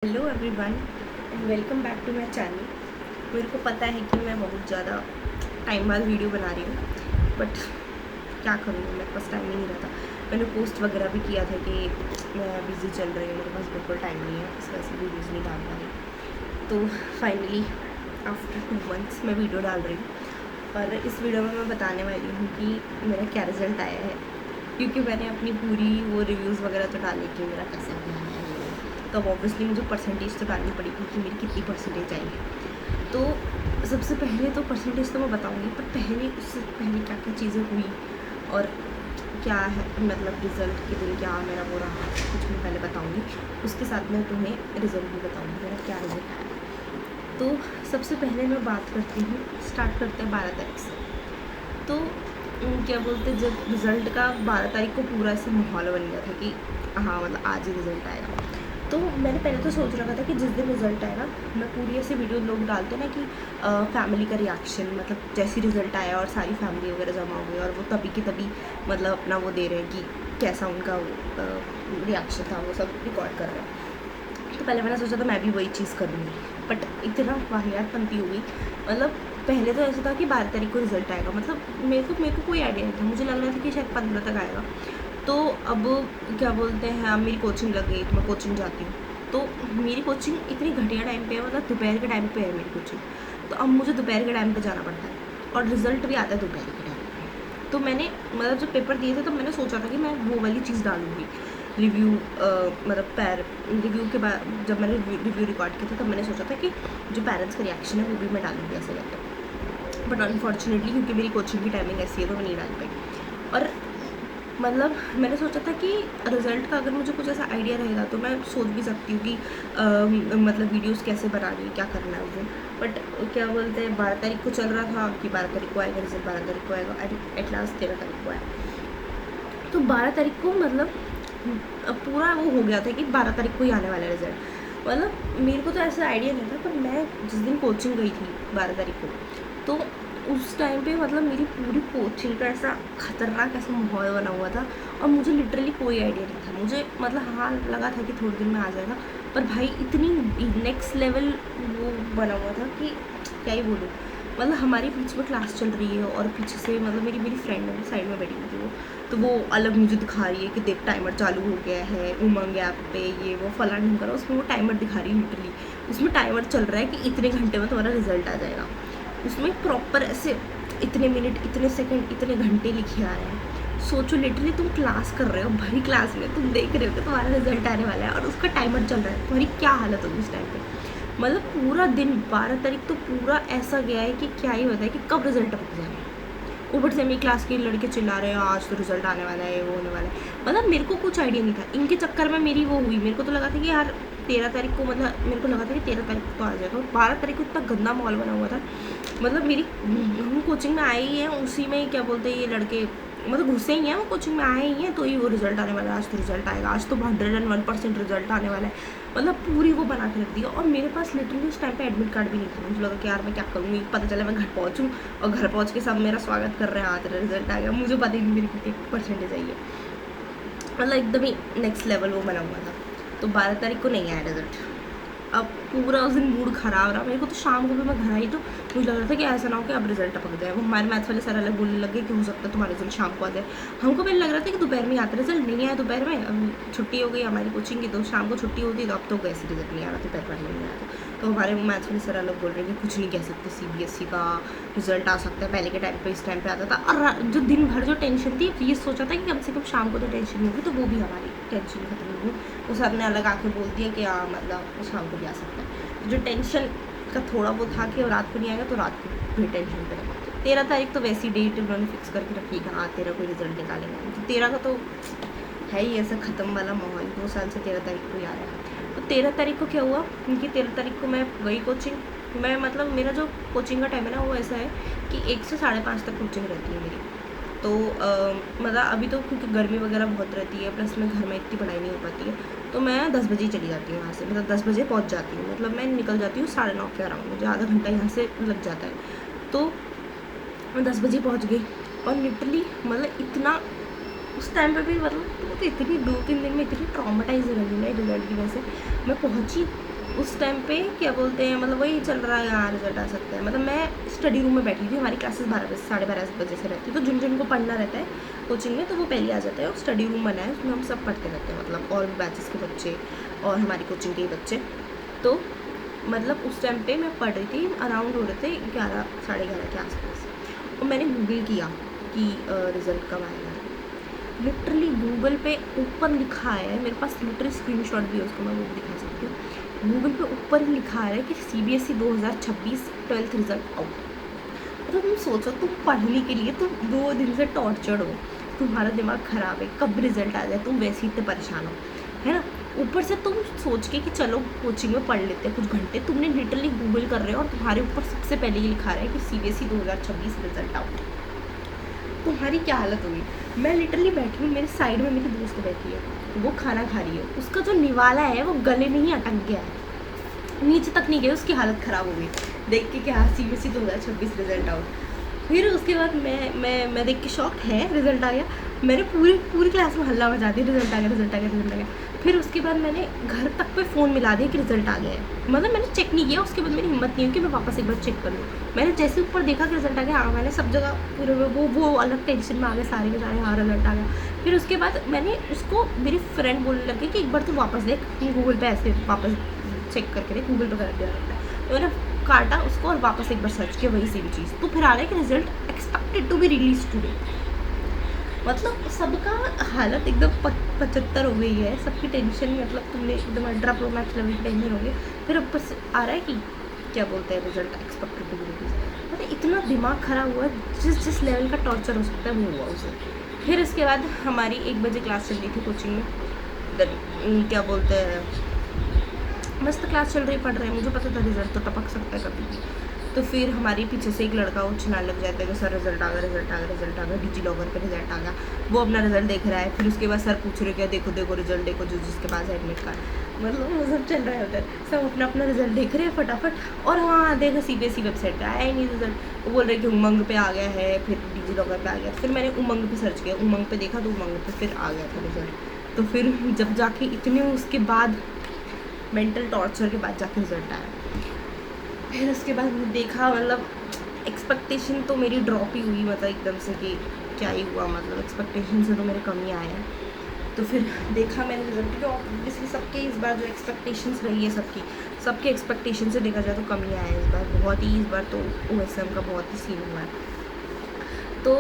Hello everyone and welcome back to my channel. मेरे को पता है कि मैं बहुत ज़्यादा टाइम बाद वीडियो बना रही हूँ, बट क्या करूँगी, मेरे पास टाइम ही नहीं रहता। मैंने पोस्ट वगैरह भी किया था कि मैं बिज़ी चल रही हूँ, मेरे पास बिल्कुल टाइम नहीं है, इस वजह से वीडियोज़ नहीं डाल पा रही। तो फाइनली आफ्टर 2 मंथ्स मैं वीडियो डाल रही हूँ और इस वीडियो में मैं बताने वाली हूँ कि मेरा क्या रिज़ल्ट आया है, क्योंकि मैंने अपनी पूरी वो रिव्यूज़ वगैरह तो डाली कि मेरा कैसे गया है। तो ऑब्वियसली मुझे परसेंटेज तो डालनी पड़ेगी कि मेरी कितनी परसेंटेज आई है। तो सबसे पहले तो परसेंटेज तो मैं बताऊंगी, पर पहले उससे पहले क्या क्या चीज़ें हुई और क्या है, मतलब रिज़ल्ट के दिन क्या मेरा वो रहा, कुछ मैं पहले बताऊंगी। उसके साथ मैं तुम्हें रिज़ल्ट भी बताऊंगी मेरा क्या रिज़ल्ट आया। तो सबसे पहले मैं बात करती हूँ, स्टार्ट करते हैं 12 तारीख से। तो क्या बोलते, जब रिज़ल्ट का 12 तारीख को पूरा ऐसे माहौल बन गया था कि हाँ मतलब आज ही रिज़ल्ट आएगा। तो मैंने पहले तो सोच रखा था कि जिस दिन रिज़ल्ट आएगा मैं पूरी ऐसे वीडियो लोग डालते हैं ना कि फैमिली का रिएक्शन, मतलब जैसे रिज़ल्ट आया और सारी फैमिली वगैरह जमा हो गई और वो तभी की तभी मतलब अपना वो दे रहे हैं कि कैसा उनका रिएक्शन था, वो सब रिकॉर्ड कर रहे हैं। तो पहले मैंने सोचा था मैं भी वही चीज़ करूँगी, बट इतना वाहियात पंती हुई। मतलब पहले तो ऐसा था कि 12 तारीख को रिज़ल्ट आएगा, मतलब मेरे को कोई आइडिया नहीं था, मुझे लग रहा था कि शायद 15 तक आएगा। तो अब क्या बोलते हैं, अब मेरी कोचिंग लग गई, तो मैं कोचिंग जाती हूँ। तो मेरी कोचिंग इतनी घटिया टाइम पे है, मतलब दोपहर के टाइम पे है मेरी कोचिंग। तो अब मुझे दोपहर के टाइम पे जाना पड़ता है और रिज़ल्ट भी आता है दोपहर के टाइम पे। तो मैंने मतलब जब पेपर दिए थे तो मैंने सोचा था कि मैं वो वाली चीज़ डालूँगी, रिव्यू, मतलब रिव्यू के बाद जब मैंने रिव्यू रिकॉर्ड किया था तब मैंने सोचा था कि जो पेरेंट्स का रिएक्शन है वो भी मैं डालूँगी ऐसे करके। बट अनफॉर्चुनेटली क्योंकि मेरी कोचिंग की टाइमिंग ऐसी है तो मैं नहीं डाल पाई। और मतलब मैंने सोचा था कि रिज़ल्ट का अगर मुझे कुछ ऐसा आइडिया रहेगा तो मैं सोच भी सकती हूँ कि मतलब वीडियोस कैसे बनानी है, क्या करना है उस दिन। बट क्या बोलते हैं, 12 तारीख को चल रहा था कि 12 तारीख को आएगा रिज़ल्ट, 12 तारीख को आएगा, एट लास्ट 13 तारीख को आया। तो 12 तारीख को मतलब पूरा वो हो गया था कि 12 तारीख को ही आने वाला है रिज़ल्ट। मतलब मेरे को तो ऐसा आइडिया नहीं था, पर मैं जिस दिन कोचिंग गई थी 12 तारीख को, तो उस टाइम पे मतलब मेरी पूरी कोचिंग का ऐसा खतरनाक ऐसा माहौल बना हुआ था और मुझे लिटरली कोई आइडिया नहीं था। मुझे मतलब हाँ लगा था कि थोड़े दिन में आ जाएगा, पर भाई इतनी नेक्स्ट लेवल वो बना हुआ था कि क्या ही बोलूँ। मतलब हमारी बीच में क्लास चल रही है और पीछे से मतलब मेरी फ्रेंड है, साइड में बैठी हुई थी वो, तो वो अलग मुझे दिखा रही है कि देख टाइमर चालू हो गया है उमंग ऐप पे, ये वो फलाना नहीं करा, उसमें वो टाइमर दिखा रही है लिटरली। उसमें टाइमर चल रहा है कि इतने घंटे में तुम्हारा रिजल्ट आ जाएगा। उसमें प्रॉपर ऐसे इतने मिनट, इतने सेकंड, इतने घंटे लिखे आ रहे हैं। सोचो लिटरली तुम क्लास कर रहे हो, भरी क्लास में तुम देख रहे हो कि तुम्हारा रिजल्ट आने वाला है और उसका टाइमर चल रहा है, तुम्हारी क्या हालत होगी उस टाइम पे। मतलब पूरा दिन 12 तारीख तो पूरा ऐसा गया है कि क्या ही होता है कि कब रिजल्ट पक जाएगा। ऊपर से मेरी क्लास के लड़के चिल्ला रहे हैं आज तो रिजल्ट आने वाला है, वो होने वाला है। मतलब मेरे को कुछ आइडिया नहीं था, इनके चक्कर में मेरी वो हुई। मेरे को तो लगा था कि यार 13 तारीख को, मतलब मेरे को लगा था कि 13 तारीख को तो आ जाएगा, और 12 तारीख को इतना गंदा माहौल बना हुआ था। मतलब मेरी हम कोचिंग में आए ही हैं, उसी में क्या बोलते हैं ये लड़के मतलब घुसे ही हैं, वो कोचिंग में आए ही हैं तो ही वो रिजल्ट आने वाला है, आज तो रिजल्ट आएगा, आज तो 101% रिजल्ट आने वाला है। मतलब पूरी वो बना के रख दिया। और मेरे पास लिटरली उस टाइम पे एडमिट कार्ड भी नहीं था। मुझे लगा कि यार मैं क्या करूँगी, पता चला मैं घर पहुँचूँ और घर पहुँच के सब मेरा स्वागत कर रहे हैं, हाँ तेरा रिजल्ट आ गया, मुझे पता ही नहीं मेरी कितनी परसेंटेज आई है। मतलब एकदम ही नेक्स्ट लेवल वो बना हुआ था। तो 12 तारीख को नहीं आया रिजल्ट। अब पूरा उस दिन मूड ख़राब रहा मेरे को। तो शाम को भी मैं घर आई तो मुझे लग रहा था कि ऐसा ना हो कि अब रिजल्ट टपक जाए। वो हमारे मैथ्स वाले सर अलग बोलने लगे कि हो सकता है तुम्हारा रिजल्ट शाम को आ जाए। हमको पहले लग रहा था कि दोपहर में आता, रिजल्ट नहीं आया दोपहर में। अब छुट्टी हो गई हमारी कोचिंग की, तो शाम को छुट्टी होती, तो अब तो कैसे रिजल्ट नहीं आ रहा, दोपहर में नहीं आया। तो हमारे मैथ्स वाले सर अलग बोल रहे हैं कि कुछ नहीं कह सकते, CBSE का रिजल्ट आ सकता है, पहले के टाइम पे इस टाइम पे आता था। और जो दिन भर जो टेंशन थी, ये सोचा था कि कम से कम शाम को तो टेंशन नहीं होगी, तो वो भी हमारी टेंशन खत्म होगी। तो सर ने अलग आके बोल दिया कि हाँ मतलब शाम को भी आ सकता है। जो टेंशन का थोड़ा वो था कि रात को नहीं आएगा, तो रात को भी टेंशन पे रहा। 13 तारीख तो वैसी डेट उन्होंने फिक्स करके रखी कि हाँ 13 को रिजल्ट निकालेंगे। तो 13 का तो है ही ऐसा ख़त्म वाला माहौल, 2 साल से 13 तारीख को ही आ रहा है। तो 13 तारीख को क्या हुआ, क्योंकि 13 तारीख को मैं गई कोचिंग। मैं मतलब मेरा जो कोचिंग का टाइम है ना वो ऐसा है कि 1 से 5:30 तक कोचिंग रहती है मेरी। तो मतलब अभी तो क्योंकि गर्मी वगैरह बहुत रहती है, प्लस में घर में इतनी पढ़ाई नहीं हो पाती है, तो मैं 10 बजे ही चली जाती हूँ यहाँ से। मतलब 10 बजे पहुँच जाती हूँ, मतलब मैं निकल जाती हूँ 9:30 के अराउंड, मुझे आधा घंटा यहाँ से लग जाता है। तो मैं 10 बजे पहुँच गई और लिटरली मतलब इतना उस टाइम पे भी मतलब तो इतनी 2-3 दिन में इतनी ट्रॉमेटाइज रही ना रिजल्ट की वजह से। मैं पहुँची उस टाइम पे, क्या बोलते हैं, मतलब वही चल रहा है, यहाँ रिजल्ट आ सकता है। मतलब मैं स्टडी रूम में बैठी थी, हमारी क्लासेस 12 बजे 12:30 बजे से रहती है, तो जिन जिनको पढ़ना रहता है कोचिंग में तो वो पहले आ जाते हैं। और स्टडी रूम बना है, उसमें हम सब पढ़ते रहते हैं, मतलब और भी बैचेस के बच्चे और हमारी कोचिंग के ही बच्चे। तो मतलब उस टाइम पे मैं पढ़ रही थी, अराउंड हो रहे थे 11 साढ़े 11 के आसपास, और मैंने गूगल किया कि रिज़ल्ट कब आएगा। लिटरली गूगल पे ऊपर लिखा है, मेरे पास लिटरली स्क्रीनशॉट भी है, उसको मैं वो भी दिखा सकती हूँ। गूगल पे ऊपर ही लिखा है कि CBSE 2026 12th रिजल्ट आउट। तो तुम सोचो, तुम पढ़ने के लिए तुम 2 दिन से टॉर्चर्ड हो, तुम्हारा दिमाग ख़राब है, कब रिजल्ट आ जाए, तुम वैसे ही इतने परेशान हो, है ना। ऊपर से तुम सोच के कि चलो कोचिंग में पढ़ लेते हैं कुछ घंटे, तुमने लिटरली गूगल कर रहे हो और तुम्हारे ऊपर सबसे पहले ये लिखा रहा है कि CBSE 2026 रिजल्ट आउट। तुम्हारी क्या हालत होगी। मैं लिटरली बैठी हूँ, मेरे साइड में मेरी दोस्त बैठी है, वो खाना खा रही है, उसका जो निवाला है वो गले में ही अटक गया है, नीचे तक नहीं गया, उसकी हालत ख़राब हो गई देख के क्या CBSE 2026 रिजल्ट आउट। फिर उसके बाद मैं देख के शॉक है, रिजल्ट आ गया। मैंने पूरी क्लास में हल्ला मचा दिया, रिजल्ट आ गया, रिजल्ट आ गया, रिजल्ट आ गया। फिर उसके बाद मैंने घर तक पे फ़ोन मिला दिया कि रिजल्ट आ गया है। मतलब मैंने चेक नहीं किया, उसके बाद मेरी हिम्मत नहीं हुई कि मैं वापस एक बार चेक कर लूँ। मैंने जैसे ऊपर देखा कि रिजल्ट आ गया, हाँ, मैंने सब जगह पूरे वो अलग टेंशन में आ गए सारे के सारे, हाँ रिजल्ट आ गया। फिर उसके बाद मैंने उसको, मेरी फ्रेंड बोलने लगी कि एक बार तू वापस देख, गूगल पे ऐसे वापस चेक करके देख, गूगल पे कर दिया रहता है। तो मैंने काटा उसको और वापस एक बार सर्च किया, वही सेम चीज़। तो फिर आ रहा है कि result expected to be release today. मतलब सबका हालत एकदम 75 हो गई है, सबकी टेंशन, मतलब तुमने एकदम 18 प्रो मैक्स लेवल की टेंशन हो गई। फिर ऊपर से आ रहा है कि क्या बोलते हैं, result expected to be release. मतलब इतना दिमाग ख़राब हुआ, जिस लेवल का टॉर्चर हो सकता है वो हुआ उसे। फिर इसके बाद हमारी 1 बजे क्लास चल रही थी कोचिंग में, क्या बोलते हैं, मस्त क्लास चल रही, पढ़ रहे हैं, मुझे पता था रिजल्ट तो टपक सकता है कभी भी। तो फिर हमारे पीछे से एक लड़का वो चिल्लाने लग जाता है कि सर रिजल्ट आ गया, रिजल्ट आ गया, रिजल्ट आ गया, डिजी लॉगर पे रिजल्ट आ गया। वो अपना रिजल्ट देख रहा है, फिर उसके बाद सर पूछ रहे क्या, देखो देखो रिजल्ट देखो, जिसके पास एडमिट कार्ड। मतलब वो सब चल रहा है उधर, सब अपना अपना रिजल्ट देख रहे हैं फटाफट। और हाँ देखो CBSE वेबसाइट पर आया ही नहीं रिजल्ट, वो बोल रहे कि उमंग पे आ गया है, फिर डिजी लॉगर पे आ गया। फिर मैंने उमंग पे सर्च किया, उमंग पे देखा तो उमंग पे फिर आ गया था रिजल्ट। तो फिर जब जाके इतने उसके बाद मेंटल टॉर्चर के बाद जाके रिजल्ट आया। फिर उसके बाद देखा, मतलब एक्सपेक्टेशन तो मेरी ड्रॉप ही हुई, मतलब एकदम से कि क्या ही हुआ, मतलब एक्सपेक्टेशन से तो मेरे कम ही आए हैं। तो फिर देखा मैंने रिजल्ट, तो ऑब्वियसली सबके इस बार जो एक्सपेक्टेशंस रही है सबके एक्सपेक्टेशन से देखा जाए तो कम ही आया है इस बार, बहुत ही, इस बार तो OSM का बहुत ही सीन हुआ है। तो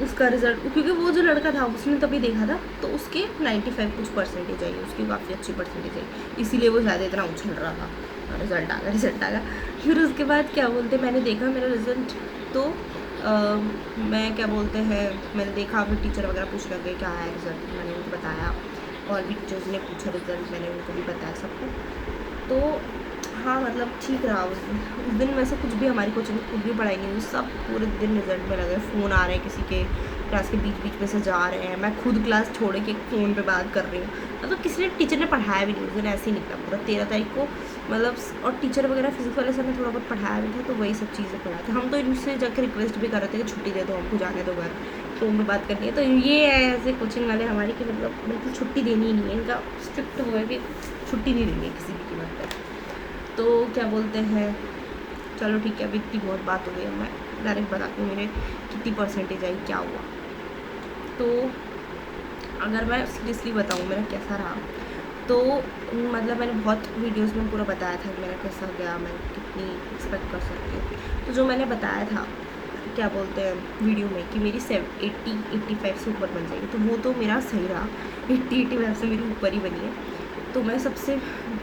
उसका रिज़ल्ट, क्योंकि वो जो लड़का था उसने तभी देखा था, तो उसके 95 कुछ परसेंटेज आई, उसकी काफ़ी अच्छी परसेंटेज आई, इसीलिए वो ज़्यादा इतना उछल रहा था, रिज़ल्ट आ गया, रिज़ल्ट आ गया। फिर उसके बाद क्या बोलते, मैंने देखा मेरा रिज़ल्ट, तो मैं क्या बोलते हैं, मैंने देखा, फिर टीचर वगैरह पूछ लग गए क्या आया रिज़ल्ट, मैंने उनको बताया, और भी टीचर्स ने पूछा रिज़ल्ट, मैंने उनको भी बताया सबको। तो हाँ, मतलब ठीक रहा उस दिन वैसे कुछ भी हमारी कोचिंग में कुछ भी पढ़ाई नहीं हुई, सब पूरे दिन रिजल्ट में लगे। फ़ोन आ रहे हैं किसी के, क्लास के बीच में से जा रहे हैं, मैं खुद क्लास छोड़ के फ़ोन पे बात कर रही हूँ। मतलब किसी ने, टीचर ने पढ़ाया भी नहीं उस दिन, ऐसे ही निकला पूरा 13 तारीख को, मतलब। और टीचर वगैरह फिजिक्स वाले सर ने थोड़ा बहुत पढ़ाया भी था, तो वही सब चीज़ें पढ़ाया था। हम तो इनसे जाकर रिक्वेस्ट भी कर रहे थे कि छुट्टी दे दो, हमको जाने दो घर, फ़ोन में बात करनी है। तो ये है ऐसे कोचिंग वाले हमारे, कि मतलब बिल्कुल छुट्टी देनी ही नहीं है, इनका स्ट्रिक्ट हुआ है कि छुट्टी नहीं देनी है किसी भी कीमत पर। तो क्या बोलते हैं, चलो ठीक है, अभी इतनी बहुत बात हो गई है, मैं डायरेक्ट बताती हूँ मेरे कितनी परसेंटेज आई, क्या हुआ। तो अगर मैं सीरियसली बताऊँ मेरा कैसा रहा, तो मतलब मैंने बहुत वीडियोस में पूरा बताया था कि मेरा कैसा गया, मैं कितनी एक्सपेक्ट कर सकती हूँ। तो जो मैंने बताया था, क्या बोलते हैं, वीडियो में, कि मेरी 80-85 से ऊपर बन जाएगी, तो वो तो मेरा सही रहा, 80-85 से मेरी ऊपर ही बनी है। तो मैं सबसे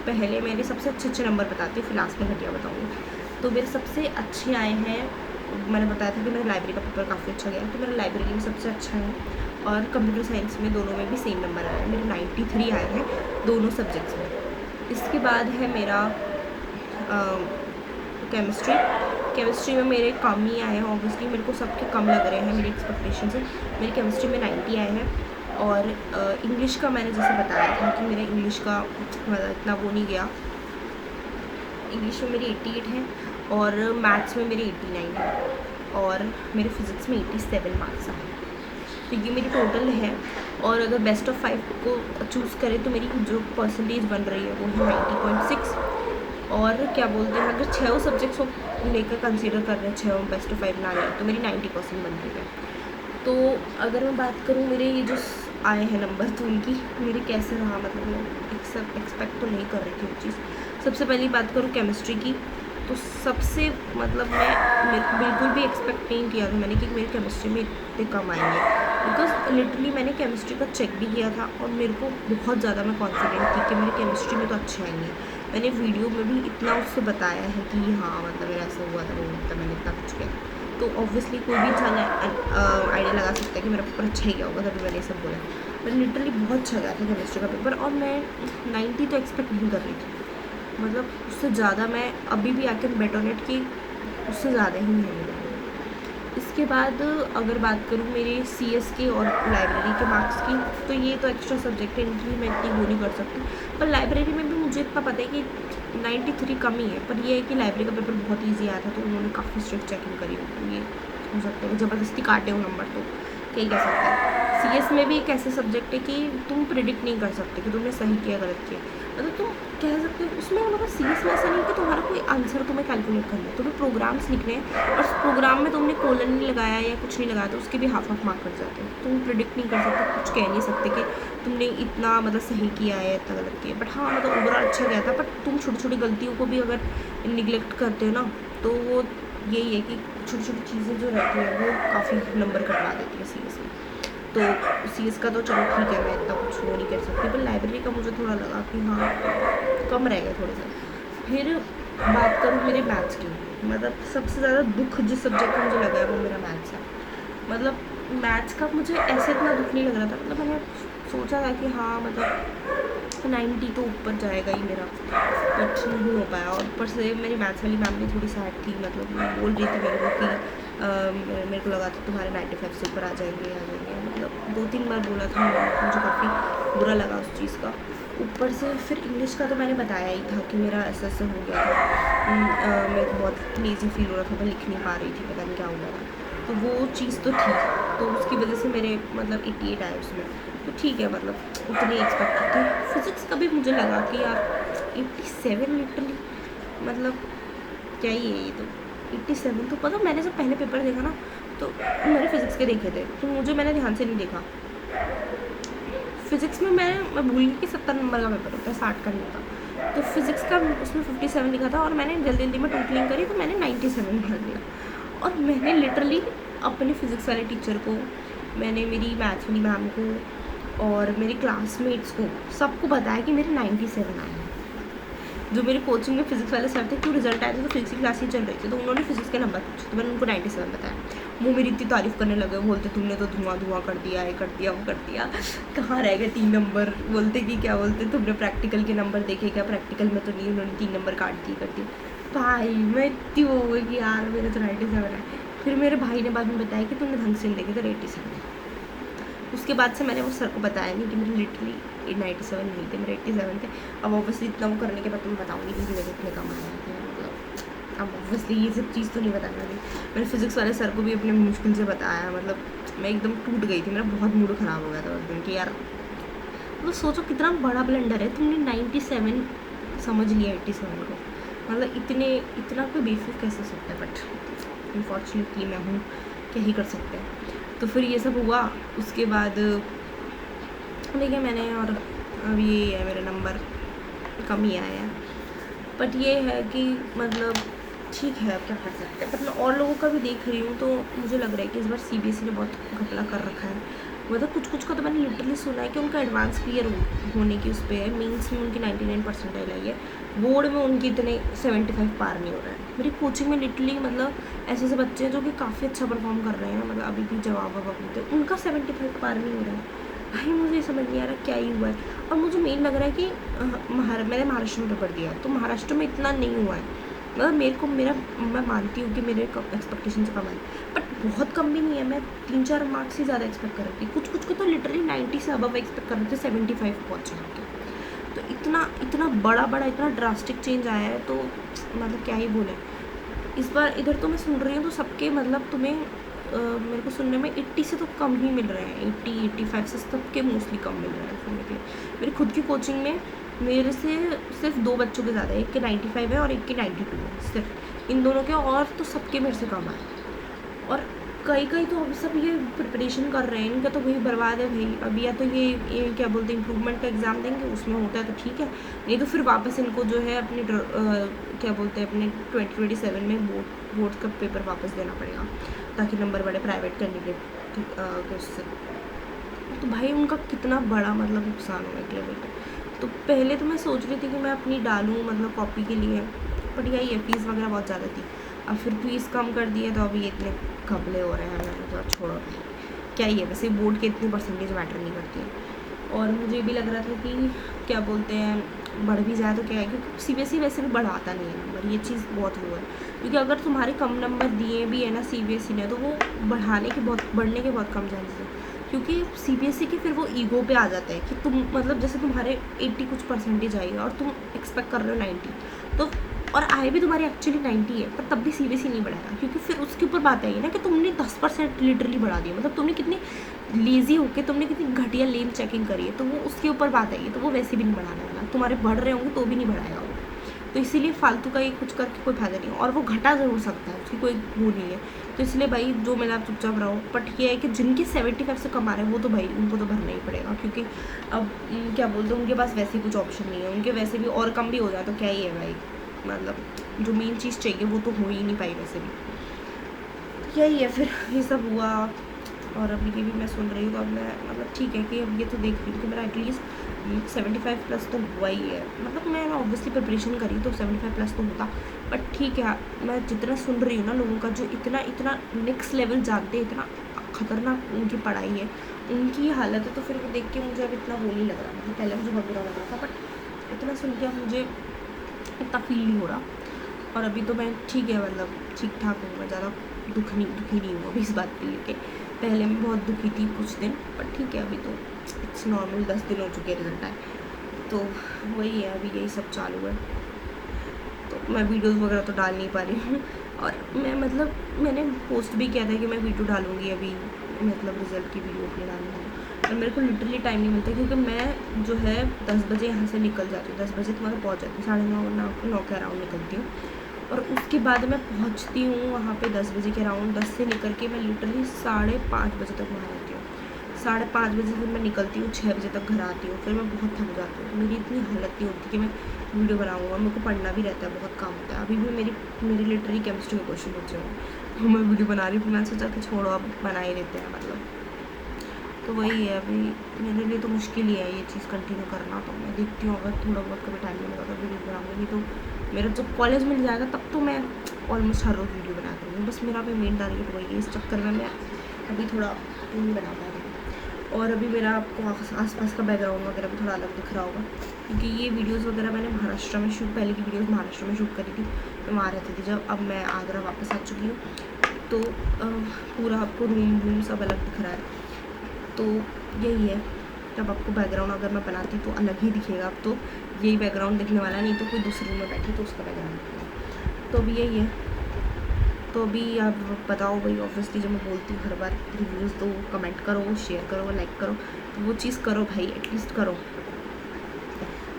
पहले मेरे सबसे अच्छे नंबर बताती हूँ, फिर लास्ट में घटिया बताऊँगी। तो मेरे सबसे अच्छे आए हैं, मैंने बताया था कि मेरा लाइब्रेरी का पेपर काफ़ी अच्छा गया, तो मेरा लाइब्रेरी में सबसे अच्छा है, और कंप्यूटर साइंस में दोनों में भी सेम नंबर आया है, मेरे 93 आए हैं दोनों सब्जेक्ट्स में। इसके बाद है मेरा केमिस्ट्री में मेरे कम ही आए हैं, ऑब्वियसली मेरे को सबके कम लग रहे हैं मेरी एक्सपेक्टेशन से। मेरी केमिस्ट्री में 90 आए हैं, और इंग्लिश का मैंने जैसे बताया था कि मेरा इंग्लिश का मतलब इतना वो नहीं गया, इंग्लिश में मेरी 88 है, और मैथ्स में मेरी 89 है, और मेरे फिज़िक्स में 87 मार्क्स आए। तो ये मेरी टोटल है। और अगर बेस्ट ऑफ 5 को चूज़ करें तो मेरी जो परसेंटेज बन रही है वो है 90.6। और क्या बोलते हैं, अगर 6 सब्जेक्ट्स को लेकर कंसीडर कर रहे हैं 6 बेस्ट ऑफ 5 लाने तो मेरी 90% बन रही है। तो अगर मैं बात करूँ मेरे ये जो आए हैं नंबर, तो उनकी मेरे कैसे रहा, मतलब मैं एक्सपेक्ट तो नहीं कर रही थी वो चीज़। सबसे पहली बात करूँ केमिस्ट्री की, तो सबसे मतलब मेरे को बिल्कुल भी एक्सपेक्ट नहीं किया था मैंने कि मेरी केमिस्ट्री में इतने कम आएंगे, बिकॉज लिटरली मैंने केमिस्ट्री का चेक भी किया था और मेरे को बहुत ज़्यादा मैं कॉन्फिडेंट थी कि मेरी केमिस्ट्री में तो अच्छे आएंगे। मैंने वीडियो में भी इतना उससे बताया है कि हाँ मतलब मेरा ऐसा हुआ था, वो होता, मैंने इतना कुछ किया। तो ऑब्वियसली कोई भी इंसान आइडिया लगा सकता है कि मेरा पेपर अच्छा ही गया होगा, तभी मैंने ये सब बोला। पर लिटरली बहुत अच्छा गया था केमिस्ट्री का पेपर, और मैं 90 तो एक्सपेक्ट नहीं कर रही थी, मतलब उससे ज़्यादा मैं अभी भी I can bet on it कि उससे ज़्यादा ही है मेरे। इसके बाद अगर बात करूँ मेरे CS के और लाइब्रेरी के मार्क्स की, तो ये तो एक्स्ट्रा सब्जेक्ट है, इनकी मैं इतनी वो नहीं कर सकती। पर लाइब्रेरी में भी मुझे इतना पता है कि 93 कम ही है, पर ये है कि लाइब्रेरी का पेपर बहुत ईजी आया था, तो उन्होंने काफ़ी स्ट्रिक्ट चेकिंग करी। तो ये हो सकता है ज़बरदस्ती काटे हो नंबर, तो क्या ही कह सकते हैं। CS में भी एक ऐसे सब्जेक्ट है कि तुम प्रिडिक्ट नहीं कर सकते कि तुमने सही किया गलत किया, मतलब तुम कह सकते हो उसमें, मतलब CS में ऐसा नहीं कि तुम्हारा कोई आंसर तुम्हें कैलकुलेट करना है, तुम्हें प्रोग्राम्स लिखने हैं और उस प्रोग्राम में तुमने कोलन नहीं लगाया या कुछ नहीं लगाया तो उसके भी हाफ मार्क कट जाते हैं। तुम प्रिडिक्ट नहीं कर सकते, कुछ कह नहीं सकते कि तुमने इतना मतलब सही किया है, इतना गलत किया। बट हाँ मतलब ओवरऑल अच्छा गया था, बट तुम छोटी छोटी गलतियों को भी अगर निगलेक्ट करते हो ना, तो वो यही है कि छोटी छोटी चीज़ें जो रहती हैं वो काफ़ी नंबर कटवा देती है CS में। तो CS का तो चलो ठीक है, मैं इतना कुछ वो नहीं कर सकती, पर लाइब्रेरी का मुझे थोड़ा लगा कि हाँ कम रह गया थोड़ा सा। फिर बात करूँ मेरे मैथ्स की, मतलब सबसे ज़्यादा दुख जिस सब्जेक्ट का मुझे लगा है वो मेरा मैथ्स है। मतलब मैथ्स का मुझे ऐसे इतना दुख नहीं लग रहा था, मतलब मैंने सोचा था कि हाँ मतलब 90 तो ऊपर जाएगा ही मेरा, बट नहीं हो पाया। और ऊपर से मेरी मैथ्स वाली मैम भी थोड़ी सैड थी, मतलब बोल रही थी मेरे को कि मेरे को लगा था तुम्हारे 95 से ऊपर आ जाएंगे, मतलब 2-3 बार बोला था, मुझे काफ़ी बुरा लगा उस चीज़ का। ऊपर से फिर इंग्लिश का तो मैंने बताया ही था कि मेरा ऐसा ऐसा हो गया था, मेरे को बहुत लेज़ी फील हो रहा था, मैं लिख नहीं पा रही थी, पता नहीं क्या हो गया था, तो वो चीज़ तो थी, तो उसकी वजह से मेरे मतलब 88 आए उसमें, तो ठीक है, मतलब उतनी एक्सपेक्टेड थी। फिज़िक्स का भी मुझे लगा कि यार 87 लिटरली, मतलब क्या ही है ये, तो 87 तो पता, मैंने जब पहले पेपर देखा ना तो मैंने फ़िज़िक्स के देखे थे, तो मैंने ध्यान से नहीं देखा। फ़िज़िक्स में मैं भूल गई कि 70 नंबर का पेपर होता है, 60 का नहीं होता। तो फिज़िक्स का उसमें 57 लिखा था और मैंने जल्दी जल्दी में टोटलिंग करी तो मैंने 97 भर दिया। और मैंने लिटरली अपने फ़िज़िक्स वाले टीचर को, मैंने मेरी मैथ्स वाली मैम को और मेरे क्लासमेट्स को सबको बताया कि मेरे 97 आए हैं। जो मेरे कोचिंग में फिज़िक्स वाले सर थे, क्यों रिजल्ट आए थे तो फिज़िक्स की क्लास ही चल रही थी, तो उन्होंने फिज़िक्स के नंबर पूछे, तो मैंने उनको 97 बताया। वो मेरी इतनी तारीफ़ करने लगे, बोलते तुमने तो धुआं धुआं कर दिया, ये कर दिया, वो कर दिया, कहाँ रह गए 3 नंबर। बोलते कि क्या बोलते तुमने प्रैक्टिकल के नंबर देखे क्या, प्रैक्टिकल में तो नहीं, उन्होंने 3 नंबर काट दिए कर दिए। भाई मैं इतनी वो हुई कि यार मेरे तो 97 है। फिर मेरे भाई ने बाद में बताया कि तुमने ढंग से नहीं देखे थे 87। उसके बाद से मैंने वो सर को बताया नहीं कि मेरे लिटरली 97 नहीं थे, मेरे 87 थे। अब ऑब्वियसली इतना वो करने के बाद तुम्हें बताऊँगी कि मेरे इतने कम आए थे, मतलब अब ऑब्वियसली ये सब चीज़ तो नहीं बताना थी। मैंने फिज़िक्स वाले सर को भी अपने मुश्किल से बताया, मतलब मैं एकदम टूट गई थी, मेरा बहुत मूड ख़राब हो गया था उस दिन कि यार, मतलब सोचो कितना बड़ा ब्लंडर है, तुमने 97 समझ लिया 87 को, मतलब इतना कोई बेवकूफ़ कैसे सकता है। बट अनफॉर्चुनेटली मैं हूँ, क्या ही कर सकते हैं। तो फिर ये सब हुआ, उसके बाद देखिए मैंने, और अब ये है मेरे नंबर कम ही आए हैं, बट ये है कि मतलब ठीक है, अब क्या कर सकते हैं। बट मैं और लोगों का भी देख रही हूँ तो मुझे लग रहा है कि इस बार CBSE ने बहुत घपला कर रखा है। मतलब कुछ का तो मैंने लिटरली सुना है कि उनका एडवांस क्लियर होने की उस पर है, मीन्स में उनकी 99 परसेंटाइल आई है, बोर्ड में उनकी इतने 75 पार नहीं हो रहा है। मेरी कोचिंग में लिटरली मतलब ऐसे ऐसे बच्चे हैं जो कि काफ़ी अच्छा परफॉर्म कर रहे हैं, मतलब अभी भी जवाब देते, उनका 75 पार नहीं हो रहा है। भाई मुझे समझ नहीं आ रहा क्या ही हुआ है। और मुझे मेन लग रहा है कि मैंने महाराष्ट्र में पेपर दिया, तो महाराष्ट्र में इतना नहीं हुआ है, मतलब मैं मानती हूँ कि मेरे एक्सपेक्टेशन से कम है, बट बहुत कम भी नहीं है। मैं 3-4 मार्क्स ही ज़्यादा एक्सपेक्ट कर रही थी, कुछ को तो लिटरली 90 से अबव एक्सपेक्ट कर रहे थे, 75 पहुँच गए। तो इतना बड़ा इतना ड्रास्टिक चेंज आया है, तो मतलब क्या ही बोले। इस बार इधर तो मैं सुन रही हूँ तो सबके मतलब तुम्हें मेरे को सुनने में 80 से तो कम ही मिल रहे हैं, 80-85 से सबके मोस्टली कम मिल रहे हैं सुनने के लिए। मेरी खुद की कोचिंग में मेरे से सिर्फ 2 बच्चों के ज़्यादा है, एक के 95 है और एक के 92 है सिर्फ, इन दोनों के, और तो सबके मेरे से कम है। और कई तो अभी सब ये प्रिपरेशन कर रहे हैं, इनका तो वही बर्बाद है भाई। अभी या तो ये क्या बोलते हैं इम्प्रूवमेंट का एग्ज़ाम देंगे, उसमें होता है तो ठीक है, नहीं तो फिर वापस इनको जो है अपनी क्या बोलते हैं अपने 2027 में बोर्ड का पेपर वापस देना पड़ेगा ताकि नंबर बढ़े प्राइवेट कैंडिडेट के उससे। तो भाई उनका कितना बड़ा मतलब नुकसान हुआ एक लेवल पर। तो पहले तो मैं सोच रही थी कि मैं अपनी डालूँ मतलब कॉपी के लिए, बट यही है फीस वगैरह बहुत ज़्यादा थी। अब फिर फीस कम कर दी है तो अभी इतने घपले हो रहे हैं, मैंने तो छोड़ो क्या ही है। वैसे बोर्ड के इतनी परसेंटेज मैटर नहीं करती है। और मुझे भी लग रहा था कि क्या बोलते हैं बढ़ भी जाए तो क्या है, क्योंकि सीबीएसई वैसे भी बढ़ाता नहीं है नंबर, ये चीज़ बहुत वो है। क्योंकि अगर तुम्हारे कम नंबर दिए भी है ना सीबीएसई ने, तो वो बढ़ने के बहुत कम चांसेस है। क्योंकि सीबीएसई के फिर वो ईगो पे आ जाता है कि तुम मतलब जैसे तुम्हारे 80 कुछ परसेंटेज आई है और तुम एक्सपेक्ट कर रहे हो 90, तो और आए भी तुम्हारी एक्चुअली 90 है, पर तब भी सीबीएसई नहीं बढ़ाएगा, क्योंकि फिर उसके ऊपर बात आएगी ना कि तुमने 10% लिटरली बढ़ा दिया, मतलब तुमने कितनी लेज़ी होकर तुमने कितनी घटिया लेम चेकिंग करी है, तो वो उसके ऊपर बात आएगी। तो वो वैसे भी नहीं बढ़ाने वाला, तुम्हारे बढ़ रहे होंगे तो भी नहीं बढ़ाएगा वो। तो इसीलिए फालतू का ये कुछ करके कोई फ़ायदा नहीं है, और वो घटा ज़रूर सकता है, उसकी कोई वो नहीं है। तो इसलिए भाई जो मिला आप चुपचाप रहो। बट ये है कि जिनके 75 से कम आ रहे हैं वो तो भाई उनको तो भरना ही पड़ेगा, क्योंकि अब क्या बोलते हैं उनके पास वैसे ही कुछ ऑप्शन नहीं है, उनके वैसे भी और कम भी हो जाए तो क्या ही है भाई, मतलब जो मेन चीज़ चाहिए वो तो हो ही नहीं पाई वैसे भी। यही है फिर ये सब हुआ। और अभी भी मैं सुन रही हूँ तो अब मैं मतलब ठीक है कि अब ये तो देख रही हूँ कि मेरा एटलीस्ट 75 प्लस तो हुआ ही है। मतलब मैं ऑब्वियसली प्रिपरेशन करी तो 75 प्लस तो होता, बट ठीक है मैं जितना सुन रही हूँ ना लोगों का जो इतना नेक्स्ट लेवल जानते हैं, इतना ख़तरनाक उनकी पढ़ाई है, उनकी हालत है, तो फिर वो देख के मुझे अब इतना वो नहीं लग रहा। मतलब पहले मुझे बहुत बुरा लग रहा था, बट इतना सुन के अब मुझे इतना फील नहीं हो रहा। और अभी तो मैं ठीक है मतलब ठीक ठाक हूँ, मैं ज़्यादा दुखी नहीं हूँ अभी इस बात के लेके। पहले मैं बहुत दुखी थी कुछ दिन, पर ठीक है अभी तो इट्स नॉर्मल, 10 दिन हो चुके हैं रिजल्ट आए, तो वही है अभी यही सब चालू है। तो मैं वीडियोस वगैरह तो डाल नहीं पा रही हूँ, और मैं मतलब मैंने पोस्ट भी किया था कि मैं वीडियो डालूँगी अभी, मतलब रिज़ल्ट की वीडियो अपनी डालूँगी, और मेरे को लिटरली टाइम नहीं मिलता, क्योंकि मैं जो है 10 बजे यहाँ से निकल जाती हूँ, 10 बजे तो मतलब पहुँच जाती हूँ, 9:30 के अराउंड निकलती हूँ, और उसके बाद मैं पहुँचती हूँ वहाँ पे 10 बजे के अराउंड। 10 से निकल के मैं लिटरली 5:30 बजे तक वहाँ रहती हूँ। 5:30 बजे फिर मैं निकलती हूँ, 6 बजे तक घर आती हूँ, फिर मैं बहुत थक जाती हूँ, तो मेरी इतनी हालत नहीं होती कि मैं वीडियो बनाऊँगा। मेरे को पढ़ना भी रहता है, बहुत काम होता है। अभी भी मेरी लिटरली केमिस्ट्री के क्वेश्चन बचे हुए, मैं वीडियो बना रही हूँ, मैंने सोचा कि छोड़ो अब बना ही लेते हैं मतलब। तो वही है अभी मेरे लिए तो मुश्किल ही है ये चीज़ कंटिन्यू करना। तो मैं देखती हूँ अगर थोड़ा बहुत कभी टाइम मिलेगा तो वीडियो बनाऊँगी, तो मेरा जब कॉलेज मिल जाएगा तब तो मैं ऑलमोस्ट हर रोज़ वीडियो बना करूँगी। बस मेरा भी मेन टारगेट वही है, इस चक्कर में मैं अभी थोड़ा नहीं बना पा रही हूँ। और अभी मेरा आपको आसपास का बैकग्राउंड वगैरह भी थोड़ा अलग दिख रहा होगा, क्योंकि ये वीडियोज़ वगैरह मैंने महाराष्ट्र में पहले की वीडियोज़ महाराष्ट्र में शूट करी थी, मैं वहाँ रहती थी। जब अब मैं आगरा वापस आ चुकी हूँ तो पूरा आपको रूम सब अलग दिख रहा है। तो यही है, जब आपको बैकग्राउंड अगर मैं बनाती तो अलग ही दिखेगा। अब तो यही बैकग्राउंड दिखने वाला, नहीं तो कोई दूसरे रूम में बैठी तो उसका बैकग्राउंड दिखेगा। तो अभी यही है। तो अभी आप बताओ भाई, ऑब्वियसली जब मैं बोलती हूँ हर बार रिव्यूज़ दो, कमेंट करो, शेयर करो, लाइक करो, तो वो चीज़ करो भाई, एटलीस्ट करो।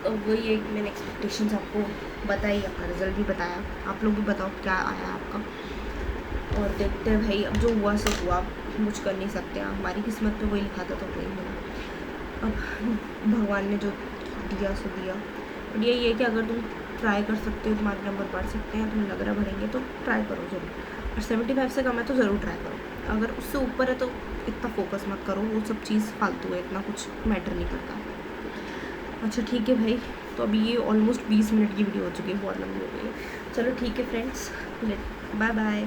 तो वही है कि मैंने एक्सपेक्टेशंस आपको बताई, अपना रिजल्ट भी बताया, आप लोग भी बताओ क्या आया आपका। और देखते हैं भाई, अब जो हुआ सो हुआ, कुछ कर नहीं सकते हैं, हमारी किस्मत पे वही लिखा था तो वही मिला। अब भगवान ने जो दिया सो दिया। और यही है कि अगर तुम ट्राई कर सकते हो, तुम्हारे नंबर बढ़ सकते हैं, तुम्हें लग रहा बढ़ेंगे तो ट्राई करो ज़रूर। और 75 से कम है तो ज़रूर ट्राई करो। अगर उससे ऊपर है तो इतना फोकस मत करो, वो सब चीज़ फालतू है, इतना कुछ मैटर नहीं करता। अच्छा ठीक है भाई, तो अभी ये ऑलमोस्ट 20 मिनट की वीडियो हो चुकी है, बहुत लंबी हो गई है। चलो ठीक है फ्रेंड्स, बाय बाय।